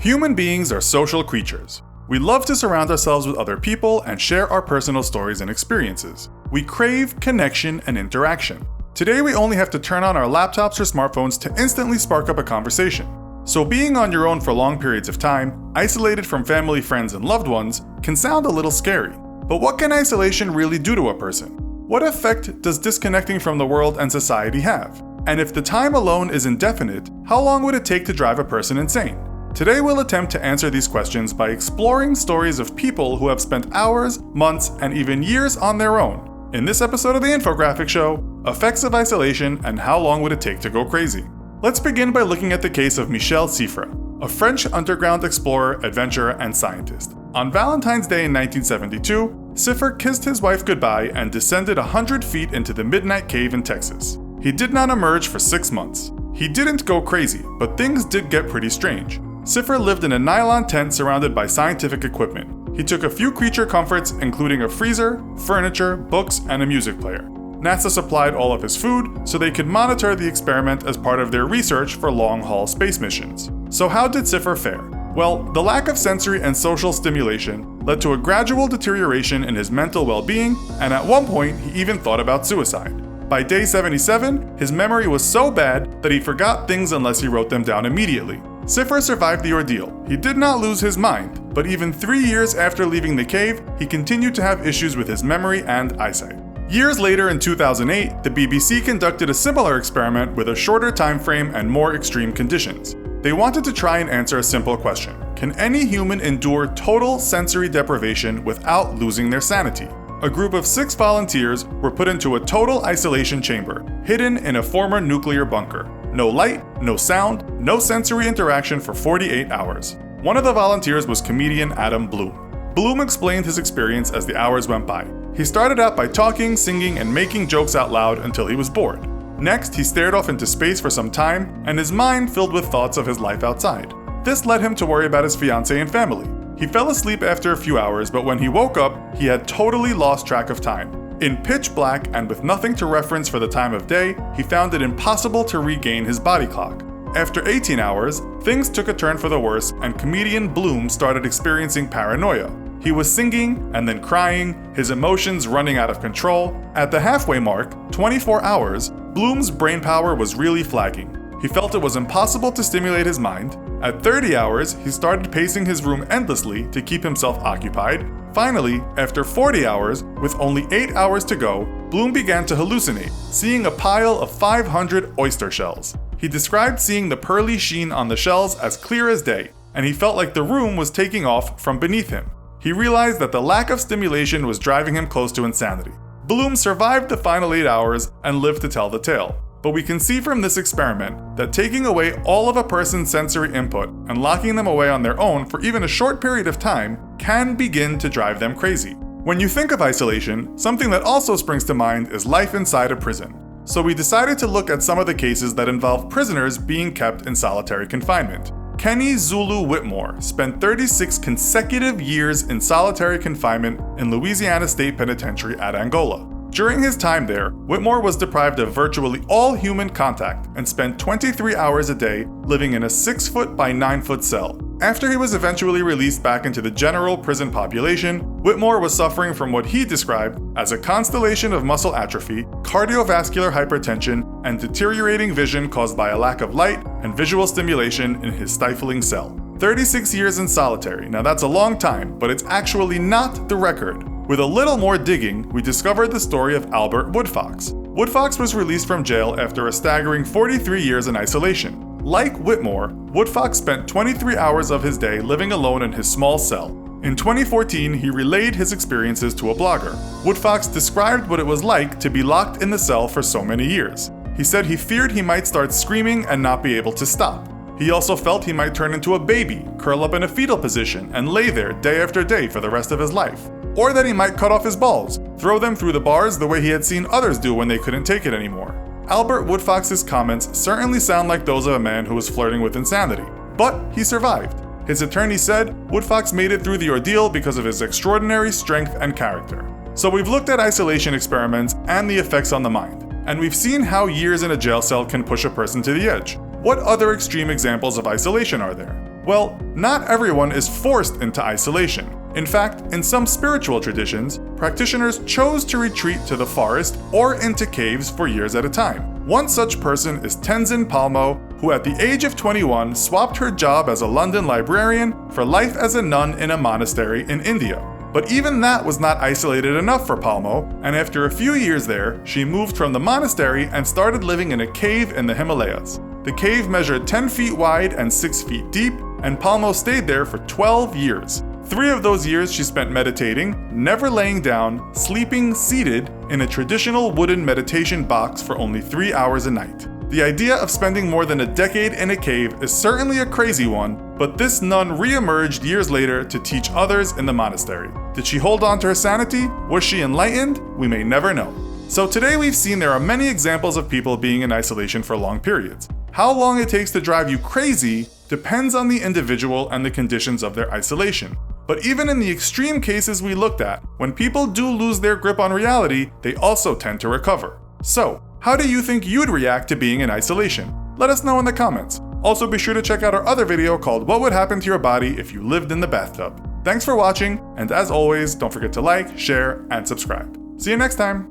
Human beings are social creatures. We love to surround ourselves with other people and share our personal stories and experiences. We crave connection and interaction. Today we only have to turn on our laptops or smartphones to instantly spark up a conversation. So being on your own for long periods of time, isolated from family, friends, and loved ones, can sound a little scary. But what can isolation really do to a person? What effect does disconnecting from the world and society have? And if the time alone is indefinite, how long would it take to drive a person insane? Today we'll attempt to answer these questions by exploring stories of people who have spent hours, months, and even years on their own. In this episode of the Infographics Show, effects of isolation and how long would it take to go crazy. Let's begin by looking at the case of Marcel Cifra, a French underground explorer, adventurer, and scientist. On Valentine's Day in 1972, Cifra kissed his wife goodbye and descended 100 feet into the Midnight Cave in Texas. He did not emerge for 6 months. He didn't go crazy, but things did get pretty strange. Cifra lived in a nylon tent surrounded by scientific equipment. He took a few creature comforts, including a freezer, furniture, books, and a music player. NASA supplied all of his food so they could monitor the experiment as part of their research for long-haul space missions. So how did Cifra fare? Well, the lack of sensory and social stimulation led to a gradual deterioration in his mental well-being, and at one point he even thought about suicide. By day 77, his memory was so bad that he forgot things unless he wrote them down immediately. Cifra survived the ordeal. He did not lose his mind, but even 3 years after leaving the cave, he continued to have issues with his memory and eyesight. Years later in 2008, the BBC conducted a similar experiment with a shorter time frame and more extreme conditions. They wanted to try and answer a simple question: can any human endure total sensory deprivation without losing their sanity? A group of 6 volunteers were put into a total isolation chamber, hidden in a former nuclear bunker. No light, no sound, no sensory interaction for 48 hours. One of the volunteers was comedian Adam Bloom. Bloom explained his experience as the hours went by. He started out by talking, singing, and making jokes out loud until he was bored. Next, he stared off into space for some time, and his mind filled with thoughts of his life outside. This led him to worry about his fiancée and family. He fell asleep after a few hours, but when he woke up, he had totally lost track of time. In pitch black and with nothing to reference for the time of day, he found it impossible to regain his body clock. After 18 hours, things took a turn for the worse, and comedian Bloom started experiencing paranoia. He was singing and then crying, his emotions running out of control. At the halfway mark, 24 hours, Bloom's brain power was really flagging. He felt it was impossible to stimulate his mind. At 30 hours, he started pacing his room endlessly to keep himself occupied. Finally, after 40 hours, with only 8 hours to go, Bloom began to hallucinate, seeing a pile of 500 oyster shells. He described seeing the pearly sheen on the shells as clear as day, and he felt like the room was taking off from beneath him. He realized that the lack of stimulation was driving him close to insanity. Bloom survived the final 8 hours and lived to tell the tale. But we can see from this experiment that taking away all of a person's sensory input and locking them away on their own for even a short period of time can begin to drive them crazy. When you think of isolation, something that also springs to mind is life inside a prison. So we decided to look at some of the cases that involve prisoners being kept in solitary confinement. Kenny Zulu Whitmore spent 36 consecutive years in solitary confinement in Louisiana State Penitentiary at Angola. During his time there, Whitmore was deprived of virtually all human contact and spent 23 hours a day living in a 6-foot by 9-foot cell. After he was eventually released back into the general prison population, Whitmore was suffering from what he described as a constellation of muscle atrophy, cardiovascular hypertension, and deteriorating vision caused by a lack of light and visual stimulation in his stifling cell. 36 years in solitary. Now that's a long time, but it's actually not the record. With a little more digging, we discovered the story of Albert Woodfox. Woodfox was released from jail after a staggering 43 years in isolation. Like Whitmore, Woodfox spent 23 hours of his day living alone in his small cell. In 2014, he relayed his experiences to a blogger. Woodfox described what it was like to be locked in the cell for so many years. He said he feared he might start screaming and not be able to stop. He also felt he might turn into a baby, curl up in a fetal position, and lay there day after day for the rest of his life. Or that he might cut off his balls, throw them through the bars the way he had seen others do when they couldn't take it anymore. Albert Woodfox's comments certainly sound like those of a man who was flirting with insanity, but he survived. His attorney said Woodfox made it through the ordeal because of his extraordinary strength and character. So we've looked at isolation experiments and the effects on the mind, and we've seen how years in a jail cell can push a person to the edge. What other extreme examples of isolation are there? Well, not everyone is forced into isolation. In fact, in some spiritual traditions, practitioners chose to retreat to the forest or into caves for years at a time. One such person is Tenzin Palmo, who at the age of 21 swapped her job as a London librarian for life as a nun in a monastery in India. But even that was not isolated enough for Palmo, and after a few years there, she moved from the monastery and started living in a cave in the Himalayas. The cave measured 10 feet wide and 6 feet deep, and Palmo stayed there for 12 years. 3 of those years she spent meditating, never laying down, sleeping seated in a traditional wooden meditation box for only 3 hours a night. The idea of spending more than a decade in a cave is certainly a crazy one, but this nun re-emerged years later to teach others in the monastery. Did she hold on to her sanity? Was she enlightened? We may never know. So today we've seen there are many examples of people being in isolation for long periods. How long it takes to drive you crazy depends on the individual and the conditions of their isolation. But even in the extreme cases we looked at, when people do lose their grip on reality, they also tend to recover. So, how do you think you'd react to being in isolation? Let us know in the comments. Also be sure to check out our other video called What Would Happen to Your Body If You Lived in the Bathtub. Thanks for watching, and as always, don't forget to like, share, and subscribe. See you next time!